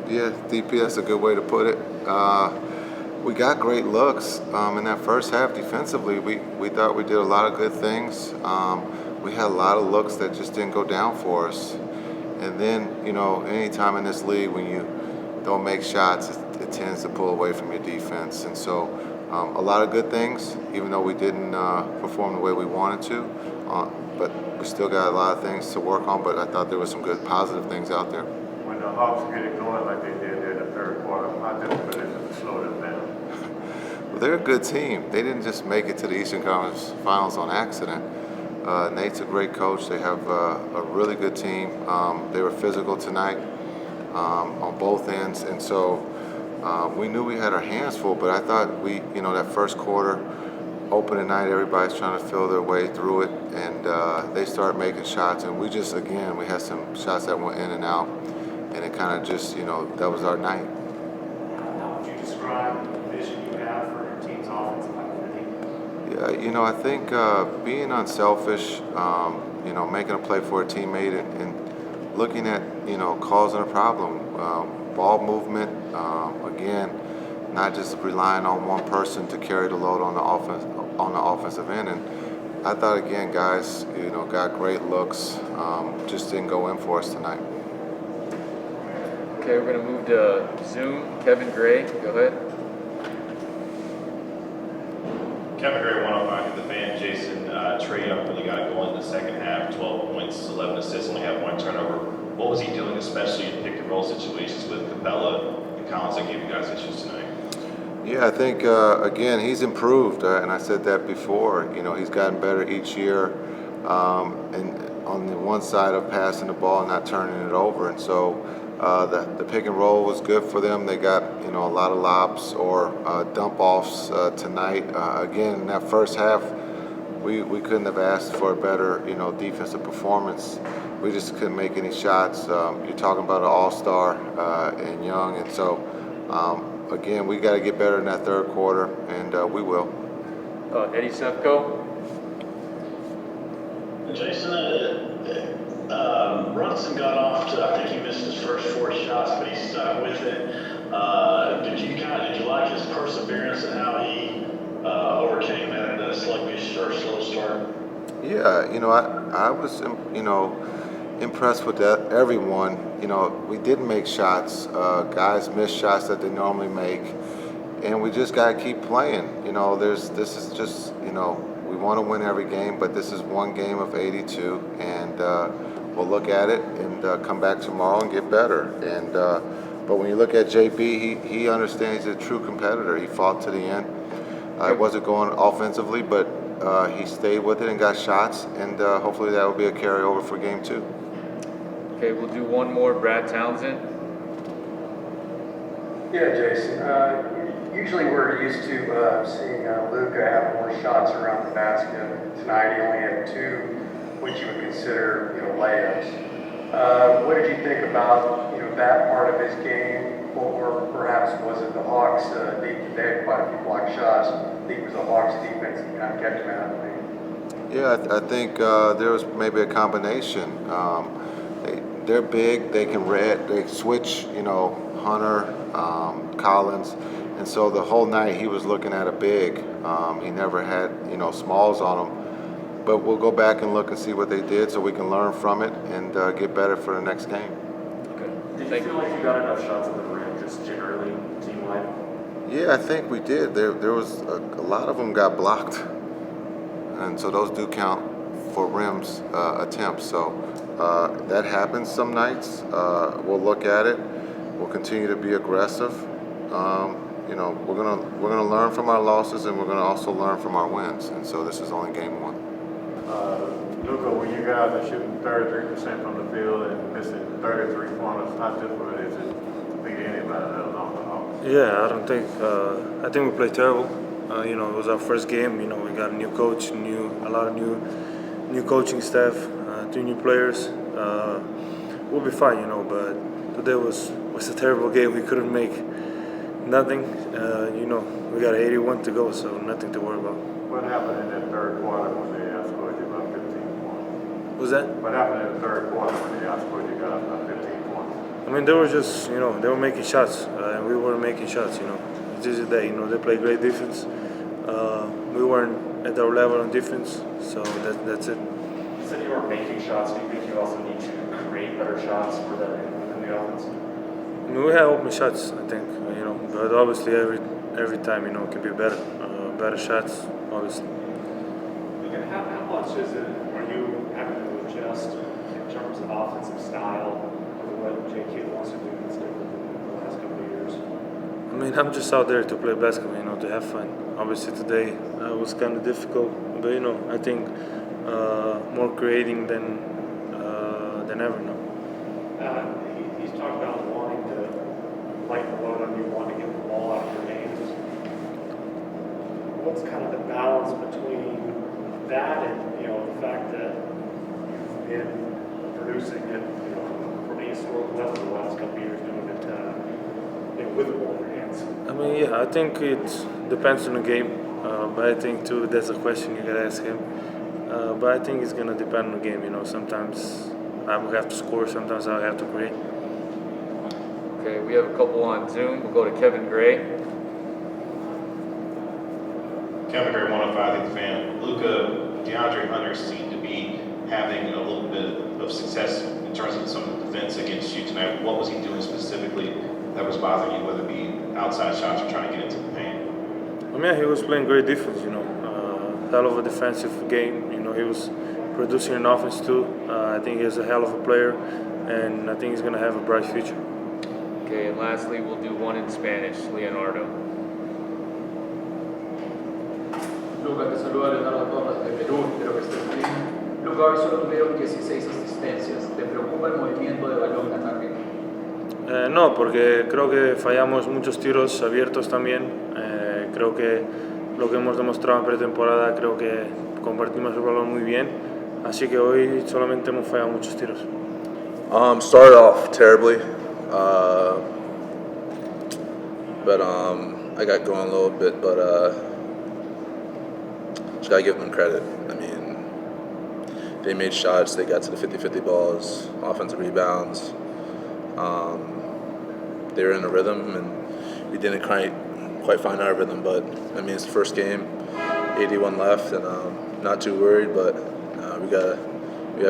Yeah, DP, that's a good way to put it. We got great looks in that first half defensively. We thought we did a lot of good things. We had a lot of looks that just didn't go down for us. And then, anytime in this league when you don't make shots, it tends to pull away from your defense. And so a lot of good things, even though we didn't perform the way we wanted to. But we still got a lot of things to work on, but I thought there were some good positive things out there. When the Hawks get it going like they did there in the third quarter, how difficult is it to slow them down? Well, they're a good team. They didn't just make it to the Eastern Conference Finals on accident. Nate's a great coach. They have a really good team. They were physical tonight on both ends, and so we knew we had our hands full, but I thought that first quarter, opening night, everybody's trying to feel their way through it, and they started making shots, and we had some shots that went in and out, and it kind of just, that was our night. How would you describe the vision you have for your team's offensive activity? Yeah, I think being unselfish, making a play for a teammate and looking at, causing a problem, ball movement, again, not just relying on one person to carry the load on the offensive end. And I thought, again, guys, got great looks, just didn't go in for us tonight. Okay, we're going to move to Zoom. Kevin Gray, go ahead. Kevin Gray, 105 to the fan. Jason, Trey Young really got it going in the second half, 12 points, 11 assists, only had one turnover. What was he doing, especially in pick-and-roll situations with Capella and Collins that gave you guys issues tonight? Yeah, I think, again, he's improved, and I said that before. He's gotten better each year, and on the one side of passing the ball and not turning it over. And so the pick and roll was good for them. They got, a lot of lobs or dump-offs tonight. Again, in that first half, we couldn't have asked for a better, defensive performance. We just couldn't make any shots. You're talking about an all-star in Young, and so again, we got to get better in that third quarter, and we will. Eddie Sefko. Jason, Brunson got off to, I think he missed his first 4 shots, but he stuck with it. Did you like his perseverance and how he overcame that sluggish or slow start? Yeah, I was, impressed with that. Everyone, we didn't make shots. Guys missed shots that they normally make, and we just got to keep playing. This is just, we want to win every game, but this is one game of 82, and we'll look at it and come back tomorrow and get better. And but when you look at JB, he understands he's a true competitor. He fought to the end. It wasn't going offensively, but he stayed with it and got shots, and hopefully that will be a carryover for game 2. Okay, we'll do one more. Brad Townsend. Yeah, Jason. Usually we're used to seeing Luka have more shots around the basket. Tonight he only had 2, which you would consider, layups. What did you think about, that part of his game, or perhaps was it the Hawks? They had quite a few block shots. I think it was the Hawks defense that kind of kept him out of the game. Yeah, I think there was maybe a combination. They're big. They can they switch. Hunter, Collins, and so the whole night he was looking at a big. He never had smalls on him. But we'll go back and look and see what they did so we can learn from it and get better for the next game. Did you feel like you got enough shots at the rim, just generally, team-wide? Yeah, I think we did. There was a lot of them got blocked, and so those do count for rims attempts. So that happens some nights. We'll look at it. We'll continue to be aggressive. We're gonna learn from our losses, and we're gonna also learn from our wins. And so this is only game 1. Luka, when you guys are shooting 33% from the field and missing 33 pointers, how difficult is it to beat anybody that was on the Hawks? Yeah, I think we played terrible. It was our first game. We got a new coach, a lot of new coaching staff, 2 new players. We'll be fine, but today was a terrible game. We couldn't make nothing. We got 81 to go, so nothing to worry about. What happened in that third quarter when they outscored you about 15 points? What was that? What happened in the third quarter when they outscored you guys about 15 points? I mean, they were just, they were making shots, and we weren't making shots, It's just that, they play great defense. We weren't at our level on defense, so that's it. You said you weren't making shots. Do you think you also need to create better shots for that within the offense? I mean, we have open shots, I think, but obviously every time, it can be better. Better shots, obviously. Okay, how much is it, are you having to adjust in terms of offensive style of what JK wants to do that's different than the last couple of years? I mean, I'm just out there to play basketball, to have fun. Obviously today was kind of difficult, but I think more creating than ever now. He's talked about wanting to lighten the load on you, wanting to get the ball out of your hands. What's kind of the balance between that and the fact that you've been producing it from a historical level the last couple of years, doing it with the ball in your hands? I mean, yeah, I think it depends on the game, but I think too that's a question you gotta ask him. But I think it's gonna depend on the game. Sometimes I will have to score, sometimes I'll have to create. Okay, we have a couple on Zoom. We'll go to Kevin Gray. Kevin Gray, 105, the fan. Luka, DeAndre Hunter seemed to be having a little bit of success in terms of some of the defense against you tonight. What was he doing specifically that was bothering you, whether it be outside shots or trying to get into the paint? I mean, he was playing great defense, hell of a defensive game. He was producing an offense too. I think he's a hell of a player, and I think he's going to have a bright future. Okay, and lastly, we'll do one in Spanish. Leonardo. Luka, te saluda Leonardo Torres de Perú, espero que estés bien. Luka, hoy solo tuvieron 16 asistencias. ¿Te preocupa el movimiento de balón en ataque? No, porque creo que fallamos muchos tiros abiertos también. Creo que lo que hemos demostrado en pretemporada, creo que compartimos el balón muy bien. Así que hoy solamente hemos fallado muchos tiros. Started off terribly, but I got going a little bit, but just gotta give them credit. I mean, they made shots, they got to the 50-50 balls, offensive rebounds. They were in a rhythm, and we didn't quite find our rhythm. But I mean, it's the first game, 81 left, and not too worried. But we gotta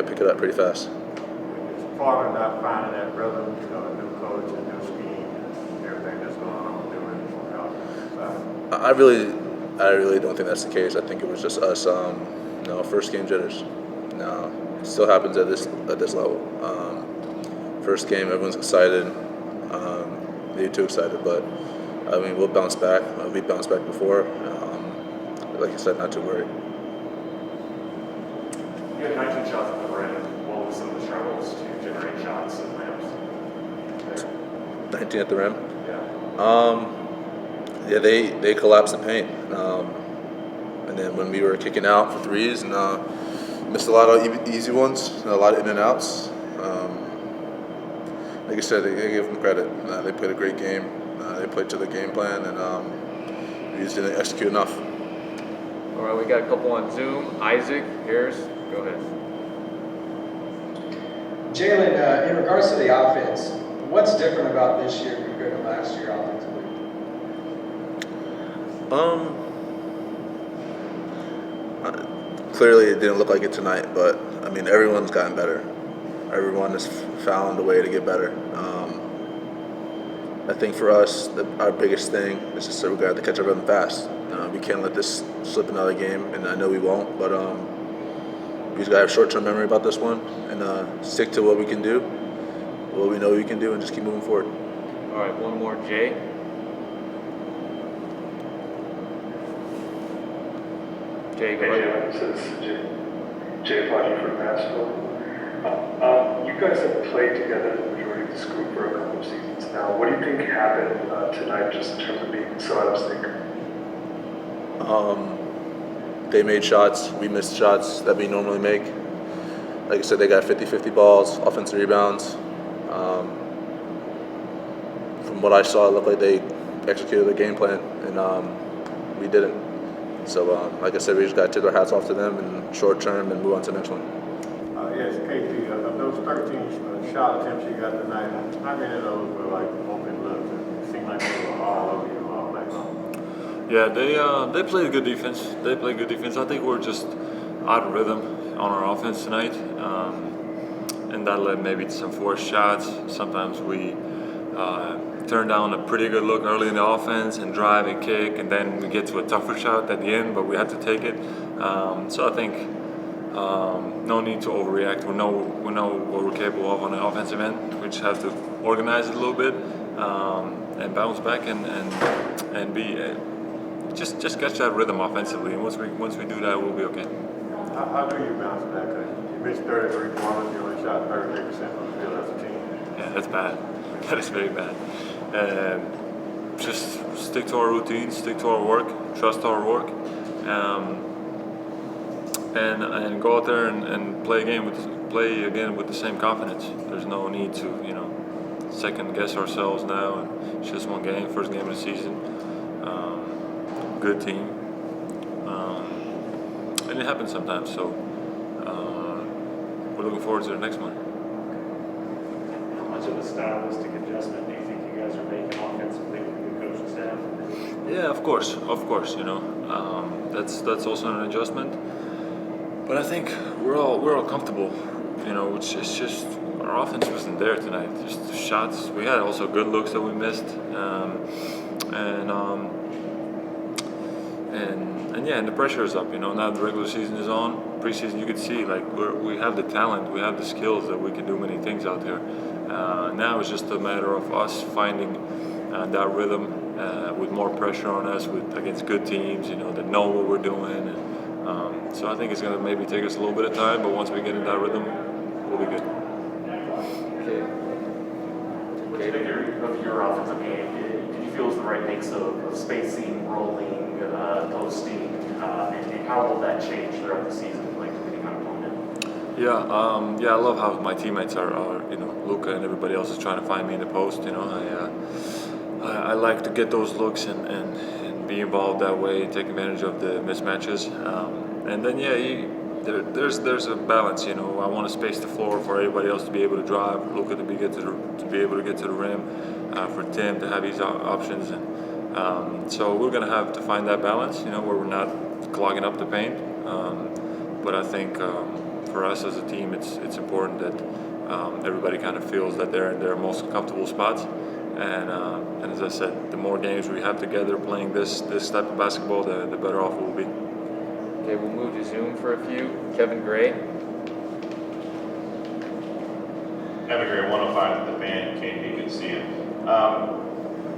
pick it up pretty fast. It's part of not finding that rhythm, a new coach, a new scheme, and everything that's going on doing out. I really don't think that's the case. I think it was just us, first game jitters. No, it still happens at this level. First game, everyone's excited. Maybe too excited, but I mean, we'll bounce back. We bounced back before. Like I said, not too worried. You had 19 shots at the rim. What were some of the struggles to generate shots and layups? 19 at the rim. Yeah. Yeah, they collapsed the paint, and then when we were kicking out for threes, and missed a lot of easy ones, a lot of in and outs. Like I said, they give them credit. They played a great game. They played to the game plan, and we just didn't execute enough. All right, we got a couple on Zoom. Isaac, Harris, go ahead. Jalen, in regards to the offense, what's different about this year compared to last year offensively? Clearly it didn't look like it tonight, but I mean, everyone's gotten better. Everyone has found a way to get better. I think for us, our biggest thing is just that we got to catch our rhythm fast. We can't let this slip another game, and I know we won't, but we just got to have short-term memory about this one and stick to what we can do, what we know we can do, and just keep moving forward. All right, one more, Jay. Jay, go ahead. This is Jay Fodgy from Nashville. You guys have played together the majority of this group for a couple of seasons now. What do you think happened tonight just in terms of being so out of sync? They made shots, we missed shots that we normally make. Like I said, they got 50-50 balls, offensive rebounds. From what I saw, it looked like they executed their game plan, and we didn't. So, like I said, we just got to tip our hats off to them in short term and move on to the next one. Yes, KP, of those those 13 shot attempts you got tonight, how many of those were like open looks? It seemed like they were all over you all night long. Yeah, they played good defense. They played good defense. I think we're just out of rhythm on our offense tonight, and that led maybe to some forced shots. Sometimes we turn down a pretty good look early in the offense and drive and kick, and then we get to a tougher shot at the end, but we have to take it. So I think no need to overreact. We know what we're capable of on the offensive end. We just have to organize it a little bit and bounce back and be just catch that rhythm offensively. And once we do that, we'll be okay. How do you bounce back? You missed 33 points. You only shot 33% from the field as a team. Yeah, that's bad. That is very bad. Just stick to our routine, stick to our work, trust our work, and go out there and play again with the same confidence. There's no need to second guess ourselves now. And it's just one game, first game of the season. Good team, and it happens sometimes. So we're looking forward to the next one. How much of a stylistic adjustment do you think you guys are making offensively with the coaching staff? Yeah, of course. That's also an adjustment. But I think we're all comfortable. It's just our offense wasn't there tonight. Just the shots. We had also good looks that we missed, and the pressure is up. Now the regular season is on. Preseason, you can see we have the talent, we have the skills that we can do many things out here. Now it's just a matter of us finding that rhythm with more pressure on us against good teams, that know what we're doing. So I think it's going to maybe take us a little bit of time, but once we get in that rhythm, we'll be good. What did you think of your offensive game? Did you feel it was the right mix of spacing, rolling, posting, and how will that change throughout the season, depending on opponent? Yeah, I love how my teammates are Luka and everybody else is trying to find me in the post. I like to get those looks and be involved that way, take advantage of the mismatches. And then there's a balance. I want to space the floor for everybody else to be able to drive, Luka to be able to get to the rim, for Tim to have his options, and so we're gonna have to find that balance. Where we're not clogging up the paint. But I think for us as a team, it's important that everybody kind of feels that they're in their most comfortable spots. And as I said, the more games we have together playing this type of basketball, the better off we'll be. Okay, we'll move to Zoom for a few. Kevin Gray. Kevin Gray, 105 at the fan, KP, good to see you.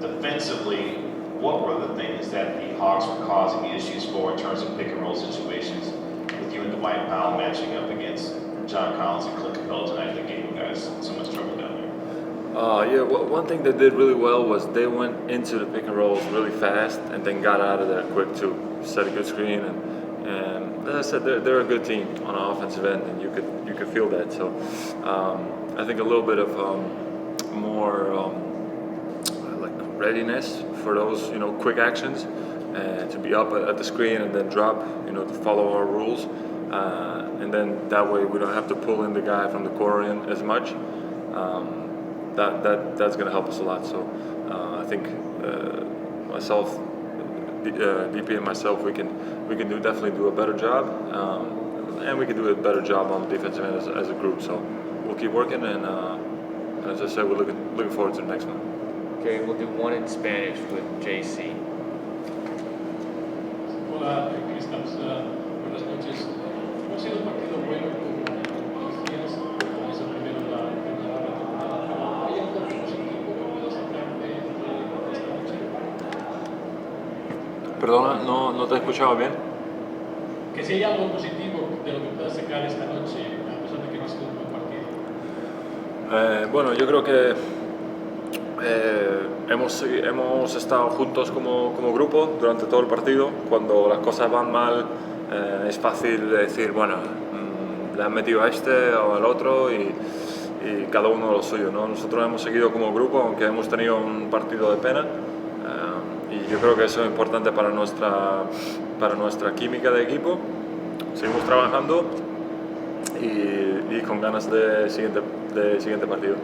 Defensively, what were the things that the Hawks were causing issues for in terms of pick and roll situations with you and Dwight Powell matching up against John Collins and Clint Capella tonight that gave you guys so much trouble down there? One thing they did really well was they went into the pick and rolls really fast and then got out of there quick too. Set a good screen and as I said, they're a good team on the offensive end, and you could feel that. So I think a little bit of more readiness for those quick actions, to be up at the screen and then drop, to follow our rules, and then that way we don't have to pull in the guy from the corner in as much. That's going to help us a lot. So I think myself, DP and myself, we can definitely do a better job, and we can do a better job on the defensive end as a group. So we'll keep working, and as I said, we're looking forward to the next one. Okay, we'll do one in Spanish with JC. Hola, Kristaps. Buenas noches. ¿Cómo ha sido el partido bueno con los días? Es el primero de la temporada. ¿Hay algo positivo que puedas sacar de esta noche? Perdona, no te he escuchado bien. Que si hay algo positivo de lo que puedas sacar esta noche, a pesar de que no ha sido un buen partido. Bueno, yo creo que hemos estado juntos como grupo durante todo el partido. Cuando las cosas van mal, es fácil decir, bueno, le han metido a este o al otro y cada uno lo suyo, ¿no? Nosotros hemos seguido como grupo, aunque hemos tenido un partido de pena, y yo creo que eso es importante para nuestra química de equipo. Seguimos trabajando y con ganas de siguiente partido.